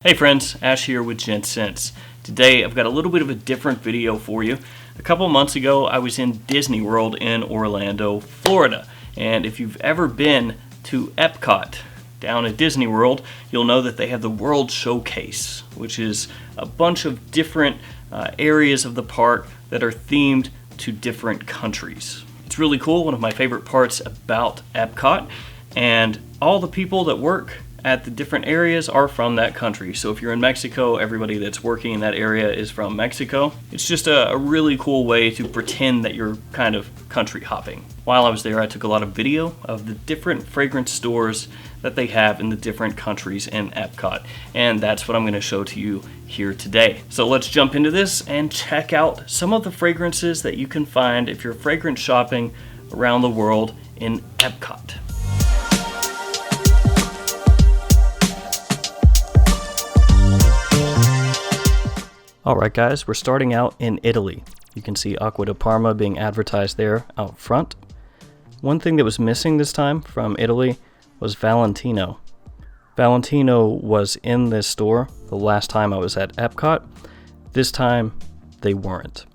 Hey friends, Ash here with Gents. Today I've got a little bit of a different video for you. A couple months ago I was in Disney World in Orlando, Florida. And if you've ever been to Epcot down at Disney World, you'll know that they have the World Showcase, which is a bunch of different areas of the park that are themed to different countries. It's really cool, one of my favorite parts about Epcot, and all the people that work at the different areas are from that country. So if you're in Mexico, everybody that's working in that area is from Mexico. It's just a really cool way to pretend that you're kind of country hopping. While I was there, I took a lot of video of the different fragrance stores that they have in the different countries in Epcot, and that's what I'm going to show to you here today. So let's jump into this and check out some of the fragrances that you can find if you're fragrance shopping around the world in Epcot. Alright guys, we're starting out in Italy. You can see Aqua De Parma being advertised there out front. One thing that was missing this time from Italy was Valentino. Valentino was in this store the last time I was at Epcot. This time they weren't.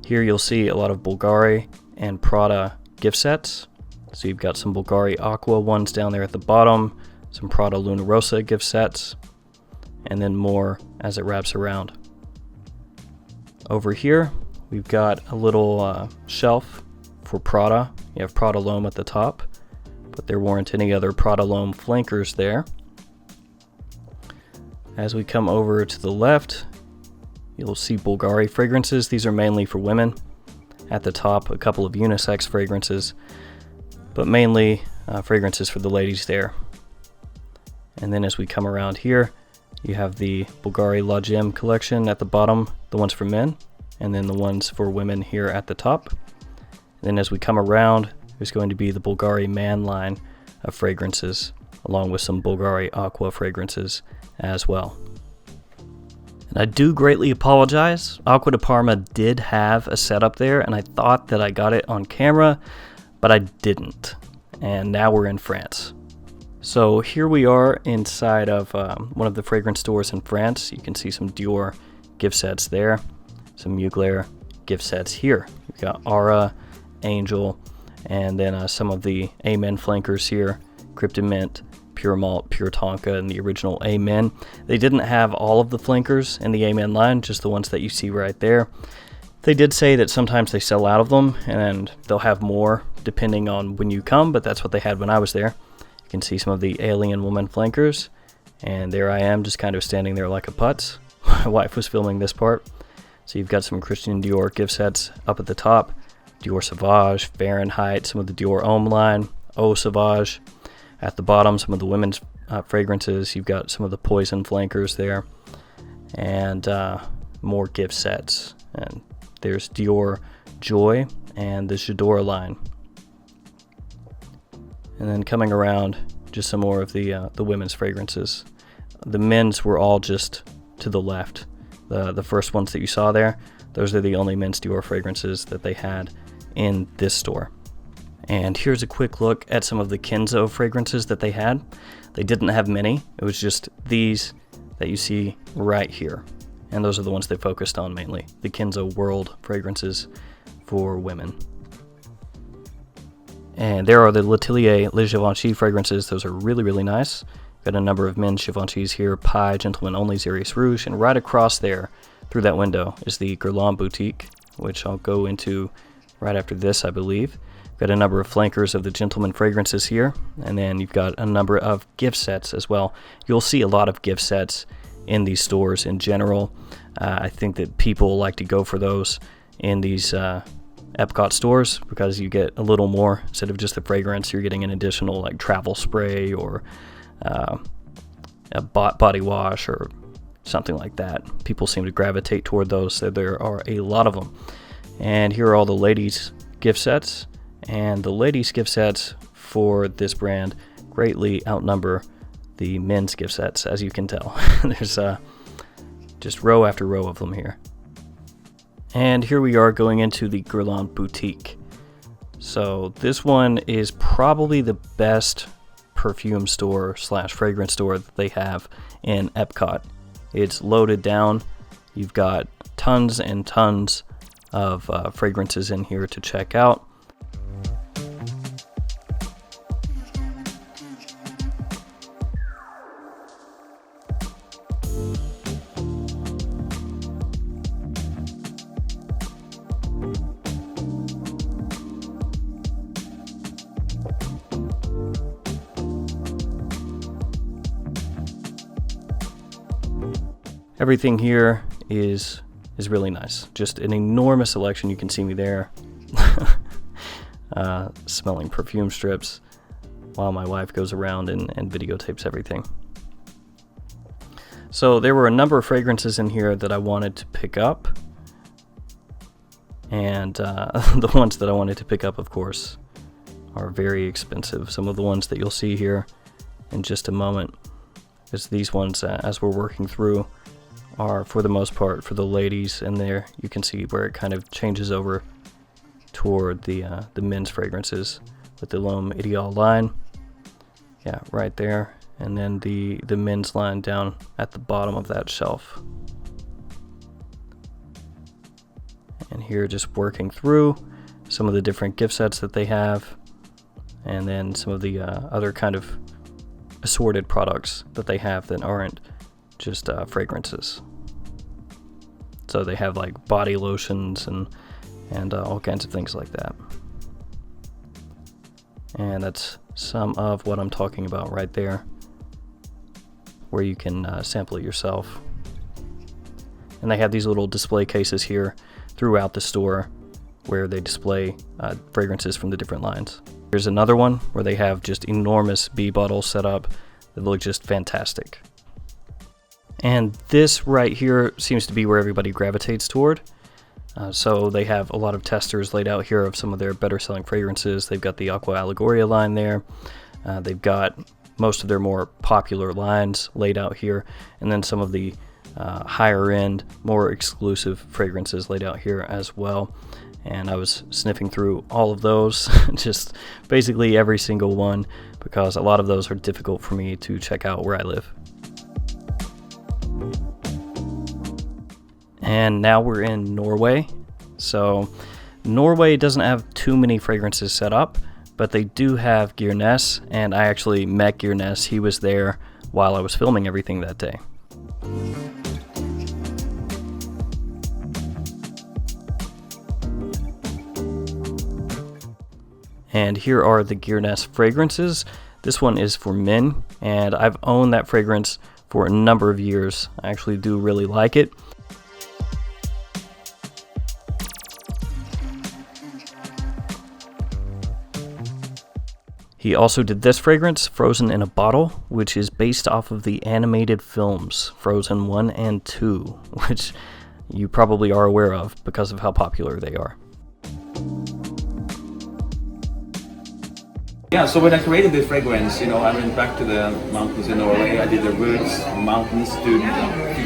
Here you'll see a lot of Bulgari and Prada gift sets. So you've got some Bulgari Aqua ones down there at the bottom, some Prada Luna Rossa gift sets, and then more as it wraps around. Over here, we've got a little shelf for Prada. You have Prada L'Homme at the top, but there weren't any other Prada L'Homme flankers there. As we come over to the left, you'll see Bulgari fragrances. These are mainly for women. At the top, a couple of unisex fragrances, but mainly fragrances for the ladies there. And then as we come around here, you have the Bulgari La Gem Collection at the bottom, the ones for men, and then the ones for women here at the top. And then as we come around, there's going to be the Bulgari Man line of fragrances, along with some Bulgari Aqua fragrances as well. And I do greatly apologize. Aqua De Parma did have a setup there, and I thought that I got it on camera, but I didn't. And now we're in France. So here we are inside of one of the fragrance stores in France. You can see some Dior gift sets there, some Mugler gift sets here. We've got Aura, Angel, and then some of the Amen flankers here, Cryptomint, Pure Malt, Pure Tonka, and the original Amen. They didn't have all of the flankers in the Amen line, just the ones that you see right there. They did say that sometimes they sell out of them, and they'll have more depending on when you come, but that's what they had when I was there. You can see some of the Alien Woman flankers, and there I am just kind of standing there like a putz. My wife was filming this part. So you've got some Christian Dior gift sets up at the top, Dior Sauvage, Fahrenheit, some of the Dior Homme line, Eau Sauvage. At the bottom, some of the women's fragrances. You've got some of the Poison flankers there, and more gift sets. And there's Dior Joy and the J'adore line. And then coming around, just some more of the women's fragrances. The men's were all just to the left. The first ones that you saw there, those are the only men's Dior fragrances that they had in this store. And here's a quick look at some of the Kenzo fragrances that they had. They didn't have many. It was just these that you see right here. And those are the ones they focused on mainly. The Kenzo World fragrances for women. And there are the L'Atelier Les Givenchy fragrances. Those are really, really nice. Got a number of men's Givenchys here, Pie, Gentleman Only, Xeris Rouge, and right across there, through that window, is the Guerlain Boutique, which I'll go into right after this, I believe. Got a number of flankers of the Gentleman fragrances here, and then you've got a number of gift sets as well. You'll see a lot of gift sets in these stores in general. I think that people like to go for those in these Epcot stores because you get a little more. Instead of just the fragrance, you're getting an additional like travel spray or a body wash or something like that. People seem to gravitate toward those, so there are a lot of them. And here are all the ladies gift sets, and the ladies gift sets for this brand greatly outnumber the men's gift sets, as you can tell. There's just row after row of them here. And here we are going into the Guerlain Boutique. So this one is probably the best perfume store slash fragrance store that they have in Epcot. It's loaded down. You've got tons and tons of fragrances in here to check out. Everything here is really nice. Just an enormous selection. You can see me there smelling perfume strips while my wife goes around and videotapes everything. So there were a number of fragrances in here that I wanted to pick up, and the ones that I wanted to pick up, of course, are very expensive. Some of the ones that you'll see here in just a moment, because these ones, as we're working through, are for the most part for the ladies, and there you can see where it kind of changes over toward the men's fragrances with the L'Homme Ideal line. Yeah, right there. And then the men's line down at the bottom of that shelf. And here just working through some of the different gift sets that they have, and then some of the other kind of assorted products that they have that aren't just fragrances. So they have like body lotions and all kinds of things like that. And that's some of what I'm talking about right there, where you can sample it yourself. And they have these little display cases here throughout the store where they display fragrances from the different lines. Here's another one where they have just enormous bee bottles set up that look just fantastic. And this right here seems to be where everybody gravitates toward. So they have a lot of testers laid out here of some of their better selling fragrances. They've got the Aqua Allegoria line there. They've got most of their more popular lines laid out here. And then some of the higher end, more exclusive fragrances laid out here as well. And I was sniffing through all of those, just basically every single one, because a lot of those are difficult for me to check out where I live. And now we're in Norway. So Norway doesn't have too many fragrances set up, but they do have Gyrnes, and I actually met Gyrnes. He was there while I was filming everything that day. And here are the Gyrnes fragrances. This one is for men, and I've owned that fragrance for a number of years. I actually do really like it. He also did this fragrance, Frozen in a Bottle, which is based off of the animated films Frozen 1 and 2, which you probably are aware of because of how popular they are. Yeah, so when I created this fragrance, I went back to the mountains in Norway. I did the woods, mountains, to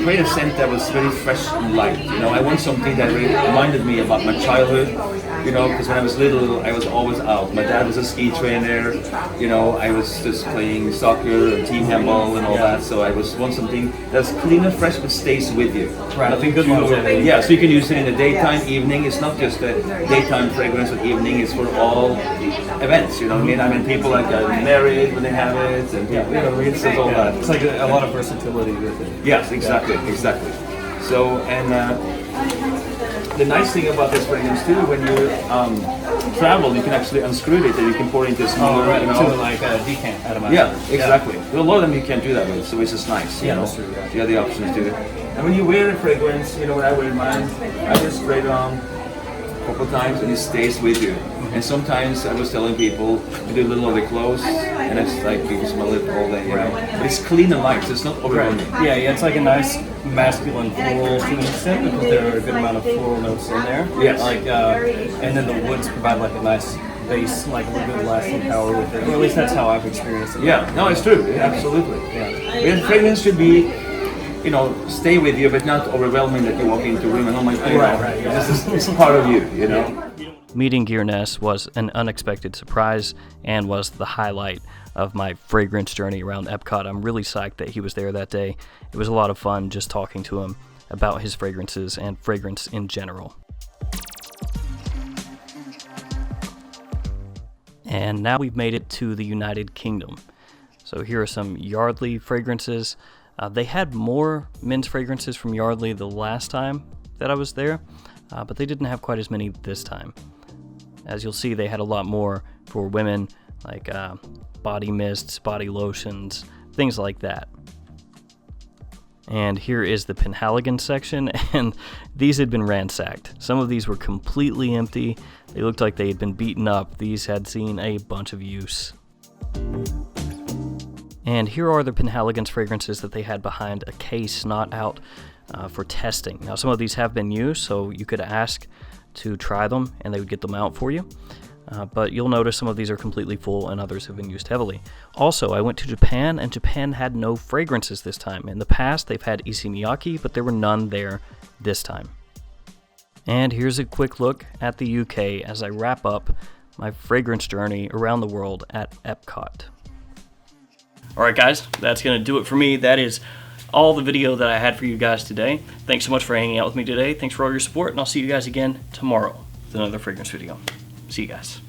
create a scent that was very fresh and light. I want something that really reminded me about my childhood. Because when I was little, I was always out. My dad was a ski trainer. I was just playing soccer and team handball and all that. So I want something that's clean and fresh but stays with you. Right, I think good longevity. Yeah, so you can use it in the daytime, evening. It's not just a daytime fragrance or evening. It's for all events. You know what I mean? People like get married when they have it, and it's all that. It's like a lot of versatility with it. Yes, exactly. So, and the nice thing about this fragrance too, when you travel, you can actually unscrew it and you can pour it into a smaller, to like a decant out of my Yeah, exactly. Well, a lot of them you can't do that with, so it's just nice. That's true. Yeah. You have the options to do it. And when you wear a fragrance, when I wear mine, I just spray it on a couple of times and it stays with you. And sometimes I was telling people to do a little of the clothes, and it's like you can smell it all day, But it's clean and light, so it's not overwhelming. Yeah, it's like a nice masculine floral to an extent because there are a good amount of floral notes in there. Yes. And then the woods provide like a nice base, like a little bit of lasting power with it. Or at least that's how I've experienced it. Yeah, no, it's true. Absolutely. Yeah. The fragrance should be, stay with you, but not overwhelming that you walk into a room and oh my God, Right. This is part of you, Meeting Gearness was an unexpected surprise and was the highlight of my fragrance journey around Epcot. I'm really psyched that he was there that day. It was a lot of fun just talking to him about his fragrances and fragrance in general. And now we've made it to the United Kingdom. So here are some Yardley fragrances. They had more men's fragrances from Yardley the last time that I was there, but they didn't have quite as many this time. As you'll see, they had a lot more for women, like body mists, body lotions, things like that. And here is the Penhaligon section, and these had been ransacked. Some of these were completely empty. They looked like they had been beaten up. These had seen a bunch of use. And here are the Penhaligons fragrances that they had behind a case, not out for testing. Now, some of these have been used, so you could ask to try them, and they would get them out for you. But you'll notice some of these are completely full and others have been used heavily. Also, I went to Japan, and Japan had no fragrances this time. In the past, they've had Issey Miyake, but there were none there this time. And here's a quick look at the UK as I wrap up my fragrance journey around the world at Epcot. Alright guys, that's going to do it for me. That is all the video that I had for you guys today. Thanks so much for hanging out with me today. Thanks for all your support, and I'll see you guys again tomorrow with another fragrance video. See you guys.